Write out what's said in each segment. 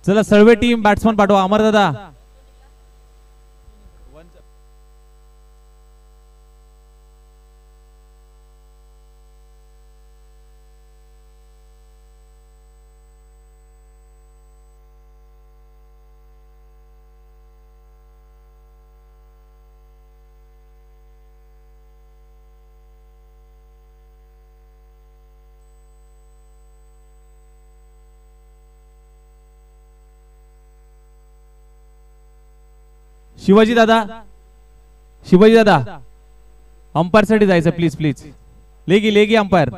चला survey team batsman पाठवा अमर दादा. शिवाजी दादा, शिवाजी दादा अंपायर साठी जायचं प्लीज प्लीज. लेगी लेगी अंपायर.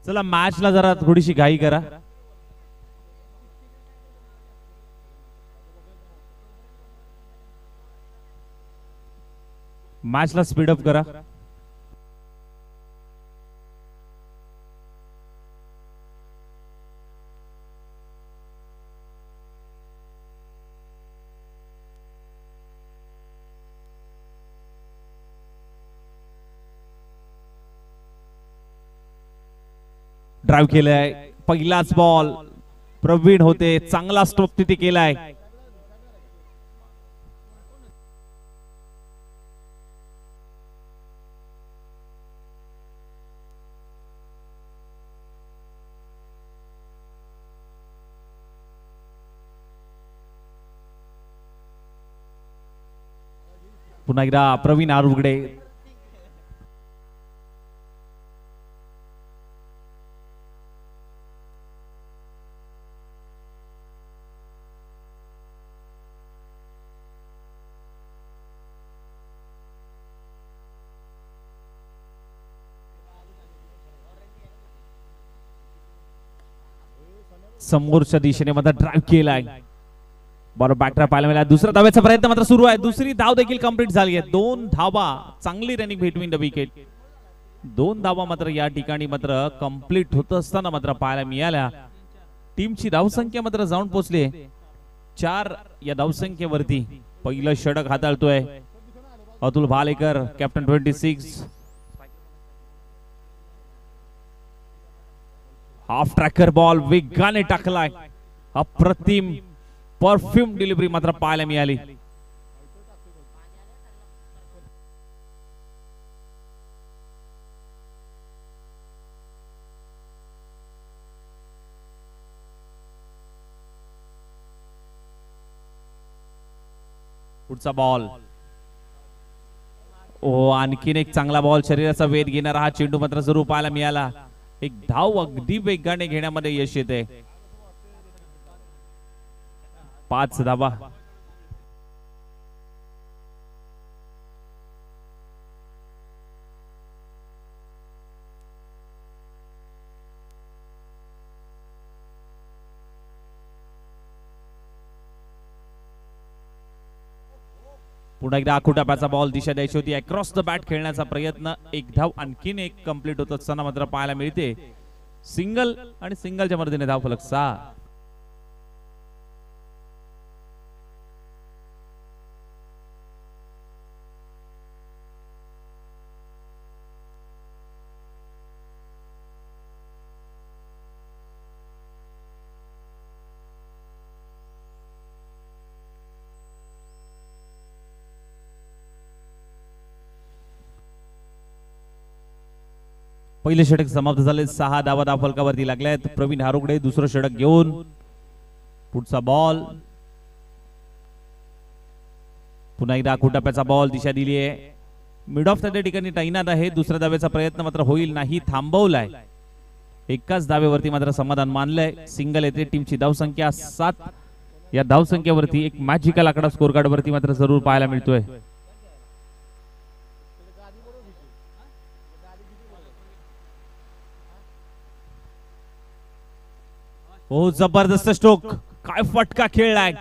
चला मॅचला जरा थोडीशी घाई करा. मॅचला स्पीडअप करा. ड्राइव्ह केलाय. पहिलाच बॉल प्रवीण होते. चांगला स्टॉप तिथे केलाय. पुन्हा एकदा प्रवीण आरुगडे. समोरच्या दिशेने मात्र ड्राइव्ह केलाय. बरोबर बॅटर पाहायला मिळाला. दुसरा धाव्याचा प्रयत्न मात्र सुरू आहे. दुसरी धाव देखील कंप्लीट झाली आहे. 2 धावा. चांगली रनिंग बिटवीन द विकेट. 2 धावा मात्र या ठिकाणी मात्र कंप्लीट होत असताना मात्र पाहायला मिळाल्या. टीमची धावसंख्या मात्र जाऊन पोहोचली 4 या धावसंख्येवरती. पहिलं षटक हाताळतोय Atul Bhalekar, captain 26. Half tracker ball वेगाने टाकलाय. अप्रतिम परफ्यूम डिलिव्हरी मात्र पाहायला मिळाली. पुढचा बॉल. ओ आणखीन एक चांगला बॉल. शरीराचा वेध घेणारा हा चेंडू मात्र जरूर पाहायला मिळाला. एक धाव अगदी वेगाने घेण्यामध्ये यश येते. 5 धावा. पुन्हा एकदा आखुटाप्याचा बॉल दिशा द्यायची होती. अक्रॉस द बॅट खेळण्याचा प्रयत्न. एक धाव आणखीन एक कंप्लीट होत असताना मात्र पाहायला मिळते. सिंगल आणि सिंगलच्या मदतीने धाव फलक 6. पहिले षटक समाप्त झाले. 6 धावा फलकावरती लागल्यात. प्रवीण हारुगडे दुसरं षटक घेऊन पुढचा बॉल. पुन्हा एकदा आखूटप्प्याचा बॉल दिशा दिली आहे. मिड ऑफ त्या ठिकाणी तैनात आहे. दुसऱ्या धावेचा प्रयत्न मात्र होईल नाही, थांबवलाय. एकाच धावेवरती मात्र समाधान मानलंय. सिंगल येते. टीमची धावसंख्या 7. या धावसंख्येवरती एक मॅजिकल आकडा स्कोर कार्ड वरती मात्र जरूर पाहायला मिळतोय. हो, जबरदस्त स्ट्रोक. काय फटका खेळलाय.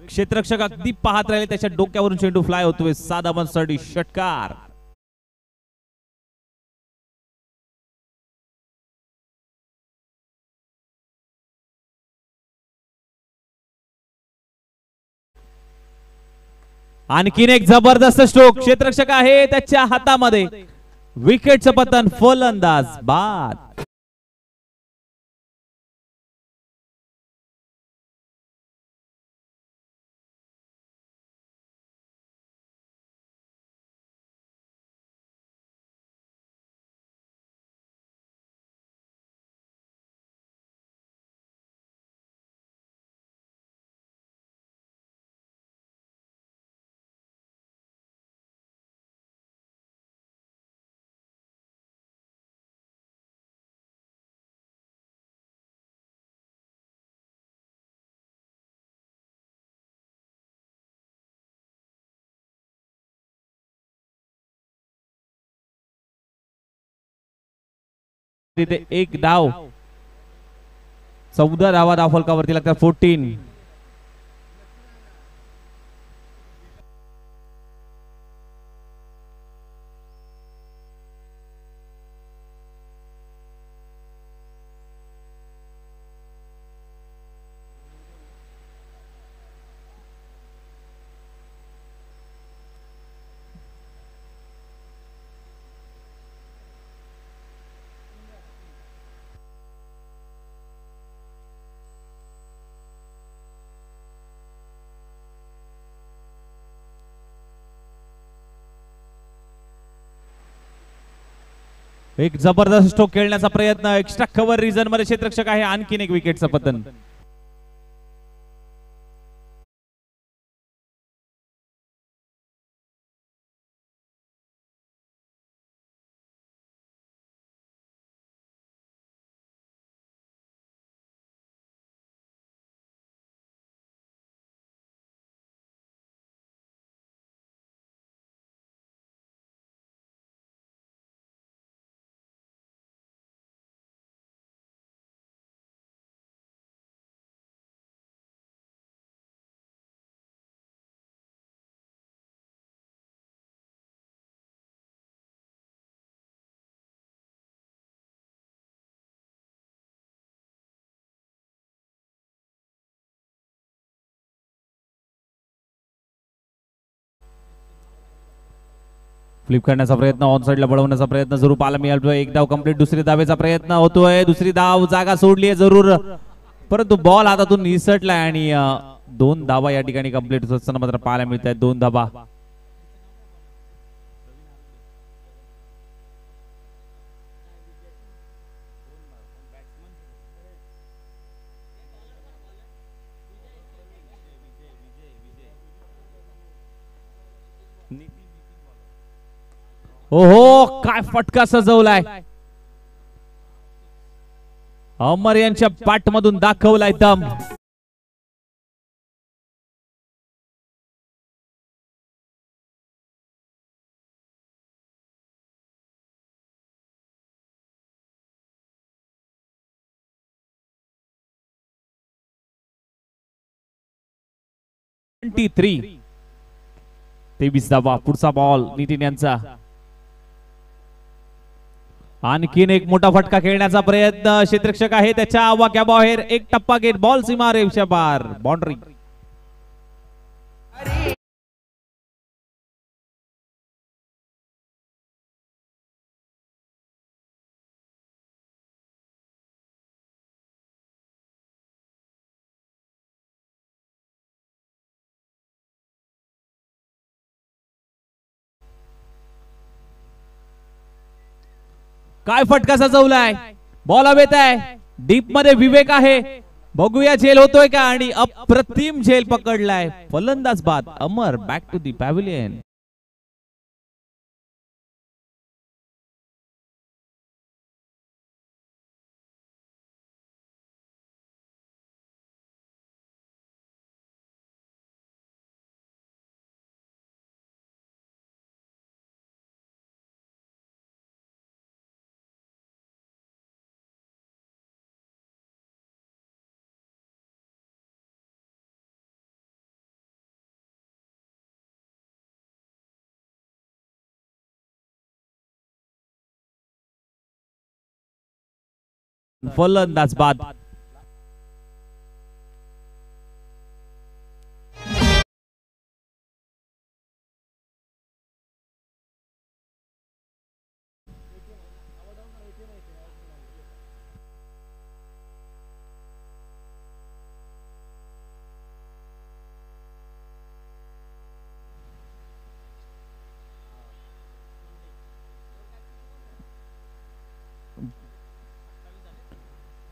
क्षेत्ररक्षक अगदी पाहत राहिले. त्याच्या डोक्यावरून चेंडू फ्लाय होतोय. 6 षटकार. आणखीन एक जबरदस्त स्ट्रोक. क्षेत्ररक्षक आहे त्याच्या हातामध्ये. विकेटचं पतन. फलंदाज बाद. तिथे एक डाव. 14 धावा फलकावरती लागतात. 14. एक जबरदस्त स्ट्रोक खेळण्याचा प्रयत्न. एक्स्ट्रा कव्हर रिजन मध्ये क्षेत्ररक्षक आहे. आणखीन एक विकेटचं पतन. फ्लिप करण्याचा प्रयत्न. ऑन साइडला पळवण्याचा प्रयत्न जरूर पाहायला मिळतोय. एक धाव कंप्लीट. दुसरी धावेचा प्रयत्न होतोय. दुसरी धाव जागा सोडली आहे जरूर, परंतु बॉल हातातून निसटलाय आणि 2 धावा या ठिकाणी कंप्लीट असताना मात्र पाहायला मिळत आहेत. 2 धावा. ओहो, काय फटका सजवलाय. अमर यांच्या पाठ मधून दाखवलाय दम. (23) 23 धावा. पुढचा बॉल नितीन यांचा. आणखीन एक मोठा फटका खेळण्याचा प्रयत्न. क्षेत्ररक्षक आहे त्याच्या आवाक्याबाहेर. एक टप्पा घेत बॉल सीमा रेषेच्या पार. बाउंड्री. काय फटका सजवलाय, बॉल हवेत आहे, डीप मध्ये विवेक आहे, बघूया झेल होतोय का, आणि अप्रतिम झेल पकडलाय, फलंदाज बाद. अमर बॅक टू दी पॅव्हिलियन. फलंदाज बाद.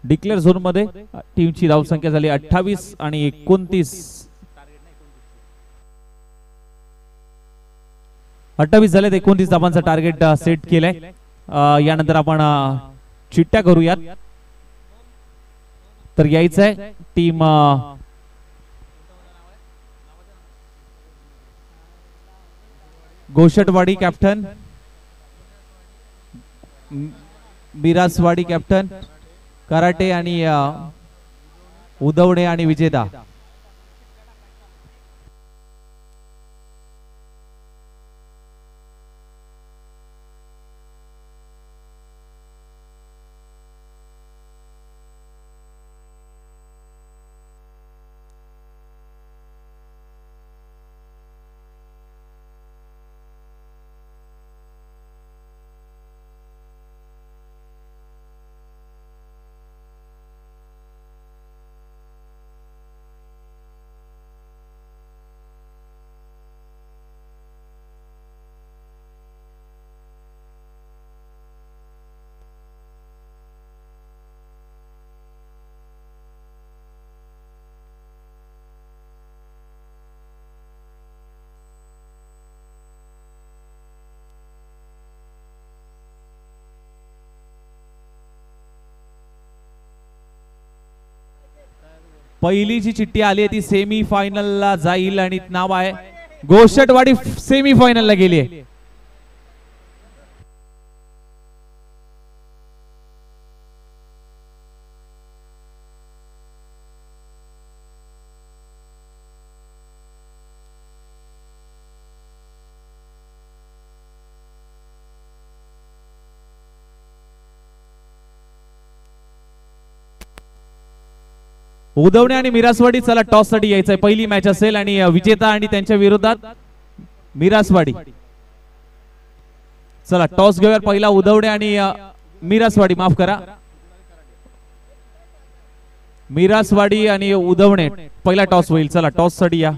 डिक्लेअर झोन मध्ये टीमची धावसंख्या झाली 28 आणि 29. 28 झालेत, 29 धावांचा टार्गेट सेट केलाय. यानंतर आपण चिट्ट्या करूयात. तर यायचं आहे टीम गोशटवाडी कॅप्टन, मिरासवाडी कॅप्टन, कराटे आणि उदवणे आणि विजेता. पहिली जी चिठ्ठी आली आहे ती सेमी फायनलला जाईल आणि नाव आहे गोशटवाडी सेमी फायनलला गेली आहे. उदवणे आणि मिरासवाडी चला टॉस साठी यायचंय. पहिली मॅच असेल आणि विजेता आणि त्यांच्या विरोधात मिरासवाडी. चला टॉस घेऊया. पहिला उदवणे आणि मिरासवाडी, माफ करा, मिरासवाडी आणि उदवणे पहिला टॉस होईल. चला टॉस साठी या.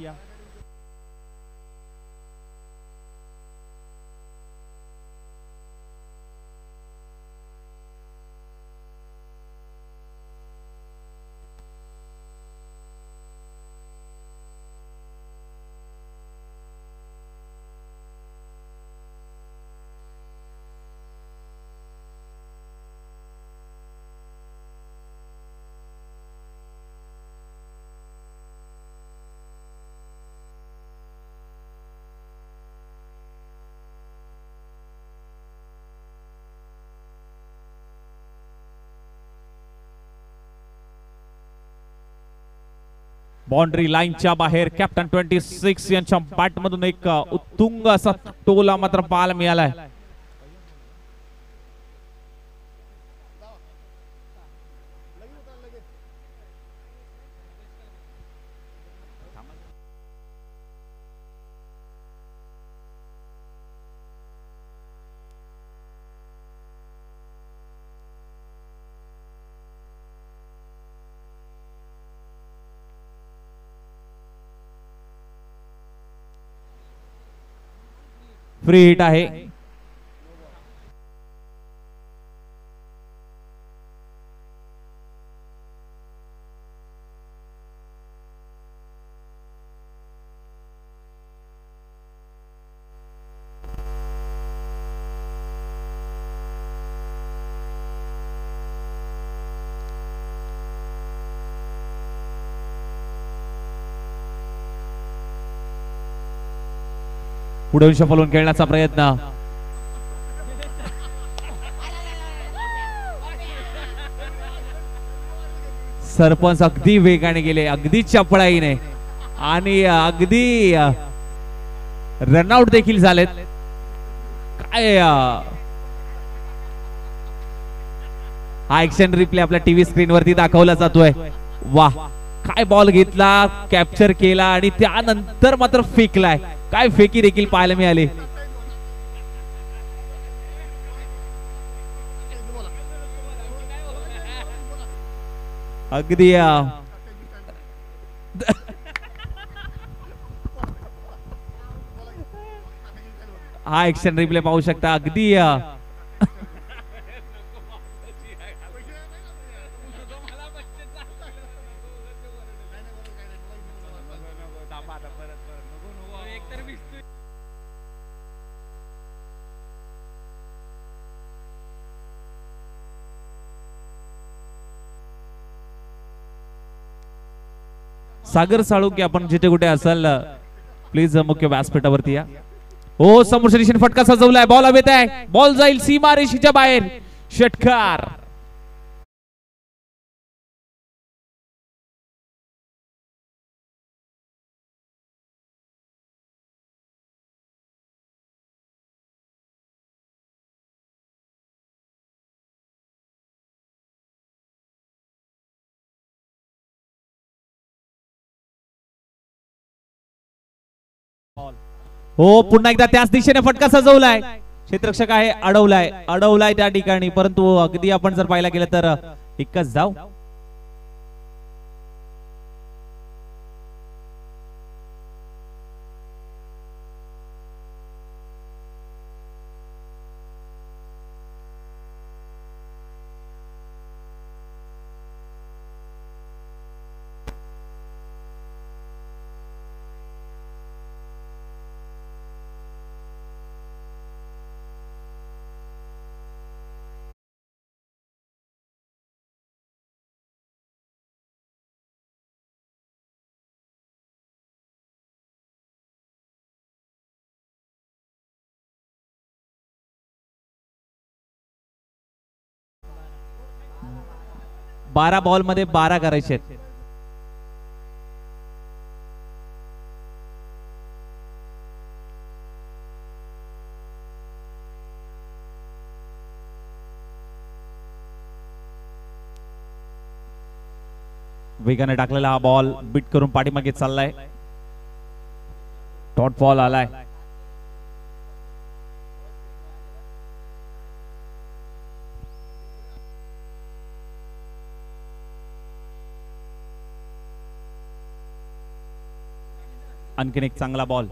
बाउंड्री लाईनच्या बाहेर कॅप्टन 26 यांच्या बॅट मधून एक उत्तुंग असा टोला मात्र पाहायला मिळालाय. फ्री हिट आहे. पुढे येऊन शफल होऊन खेळण्याचा प्रयत्न. सरपंच अगदी वेगाने गेले, अगदी चपळाईने आणि अगदी रनआउट देखील झालेत. काय हा एक्शन रिप्ले आपल्या टीव्ही स्क्रीन वरती दाखवला जातोय. वाह, काय बॉल घेतला, कॅप्चर केला आणि त्यानंतर मात्र फेकलाय. काय फेकी देखील पाहायला मिळाली. अगदी हा एक्शन रिप्ले पाहू शकता. अगदी सागर साळुंके, आपण जिथे कुठे असाल प्लीज मुख्य व्यासपीठावरती या. हो, समोरच्या दिशेने फटका सजवलाय. बॉल हवेत आहे, बॉल जाईल सीमा रेषेच्या बाहेर. षटकार. हो, पुन्हा एकदा त्याच दिशेने फटका सजवलाय. क्षेत्ररक्षक आहे, अडवलाय त्या ठिकाणी, परंतु अगदी आपण जर पाहायला गेलं तर एकच धाव. बारा बॉल मध्ये 12 करायचे आहेत. वेगाने टाकलेला हा बॉल बीट करून पाठीमागे चाललाय. डॉट बॉल आलाय. आणखीन एक चांगला बॉल.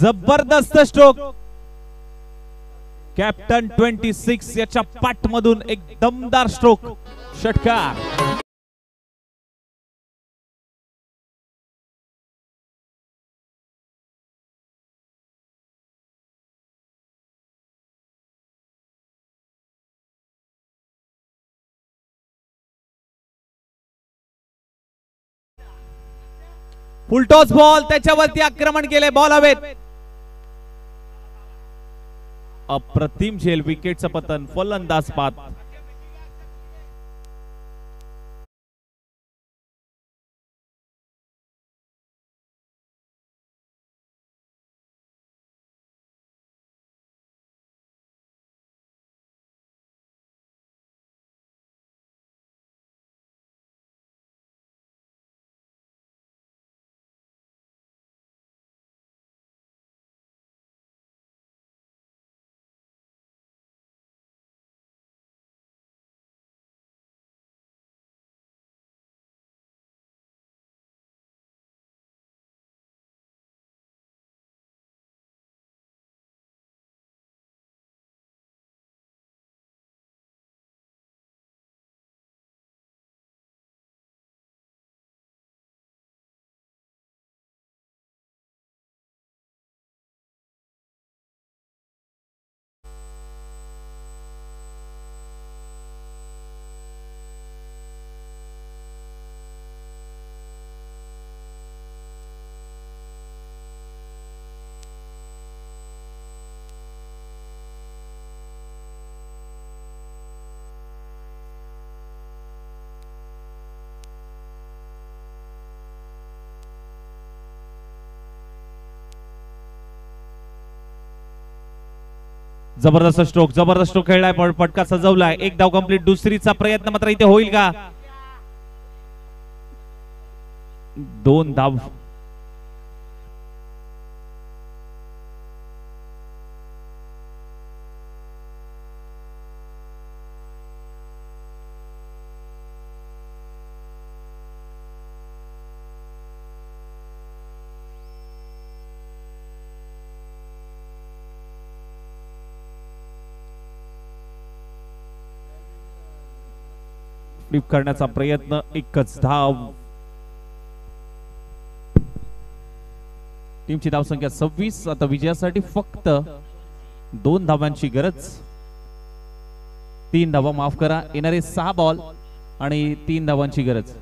जबरदस्त स्ट्रोक. कॅप्टन 26 याच्या पाठ मधून एक दमदार स्ट्रोक. षटकार. फुलटॉस बॉल, त्याच्यावरती आक्रमण केले. बॉल हवेत. अप्रतिम झेल. विकेटचं पतन. फलंदाज बाद. जबरदस्त स्ट्रोक खेळलाय, पटका सजवलाय, एक धाव कंप्लीट. दुसरीचा प्रयत्न मात्र इथे होईल का? 2 धाव. फ्लिप करण्याचा प्रयत्न, एकच धाव. टीमची धावसंख्या 26. आता विजयासाठी फक्त 2 धावांची गरज. 3 धावा, माफ करा, येणारे 6 बॉल आणि 3 धावांची गरज.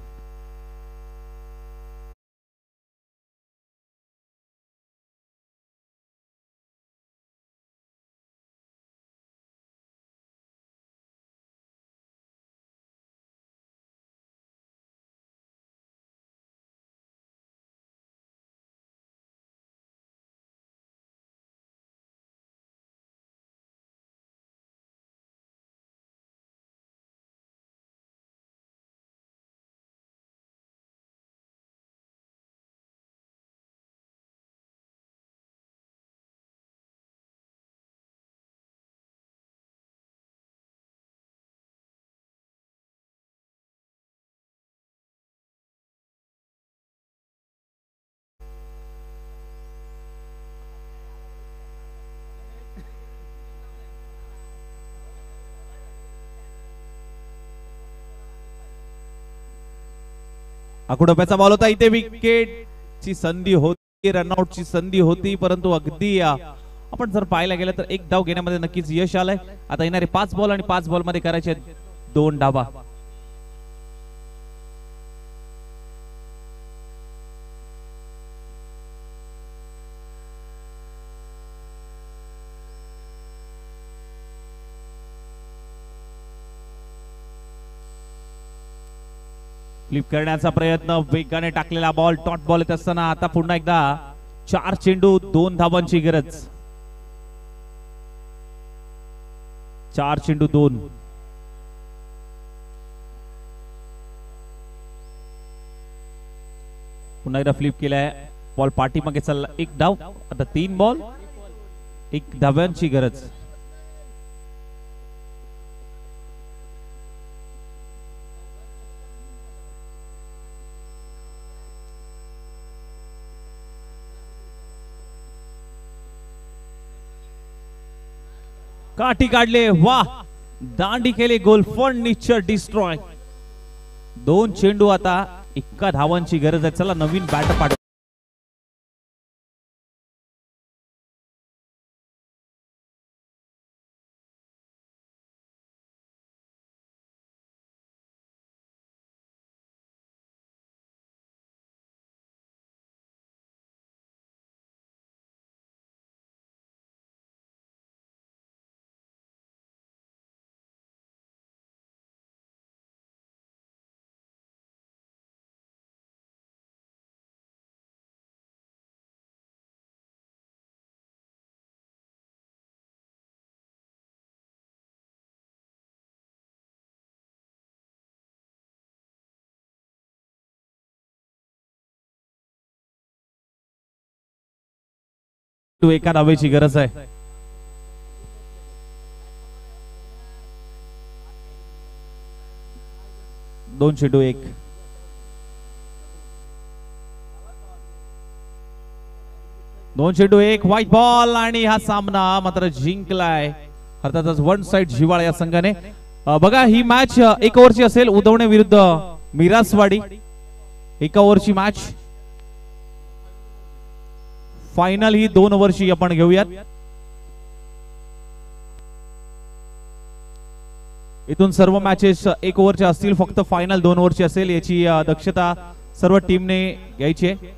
आकुडप्याचा बॉल होता, इथे विकेट ची संधी होती, रनआउट ची संधी होती, परंतु अगदी आपण जर पाहायला गेलं तर 1 धाव घेण्यामध्ये नक्कीच यश आलंय. आता येणारे 5 बॉल आणि 5 बॉल मध्ये करायचे 2 धावा. फ्लिप करण्याचा प्रयत्न, वेगाने टाकलेला बॉल, टॉट बॉल येत असताना आता पुन्हा एकदा 4 चेंडू 2 धावांची गरज. 4 चेंडू 2. पुन्हा एकदा फ्लिप केलाय, बॉल पाठीमागे चालला, 1 धाव. आता 3 बॉल 1 धाव्यांची गरज. काठी काढले, वाह, दांडी केली, गोल फर्निचर डिस्ट्रॉय. 2 चेंडू, आता 1 धावांची गरज आहे. चला नवीन बॅटर पाठव. तू 1 धावेची गरज आहे. दोन चेंडू 1. दोन चेंडू 1, व्हाईट बॉल, आणि हा सामना मात्र जिंकलाय अर्थातच 1 साइड जिवाळा या संघाने. बघा, ही मॅच 1 ओव्हरची असेल, उदवणे विरुद्ध मिरासवाडी. 1 ओव्हरची मॅच. फायनल ही 2 ओव्हरची आपण घेऊयात. इथून सर्व मॅचेस 1 ओव्हरच्या असतील, फक्त फायनल 2 ओव्हरची असेल, याची दक्षता सर्व टीमने घ्यायची आहे.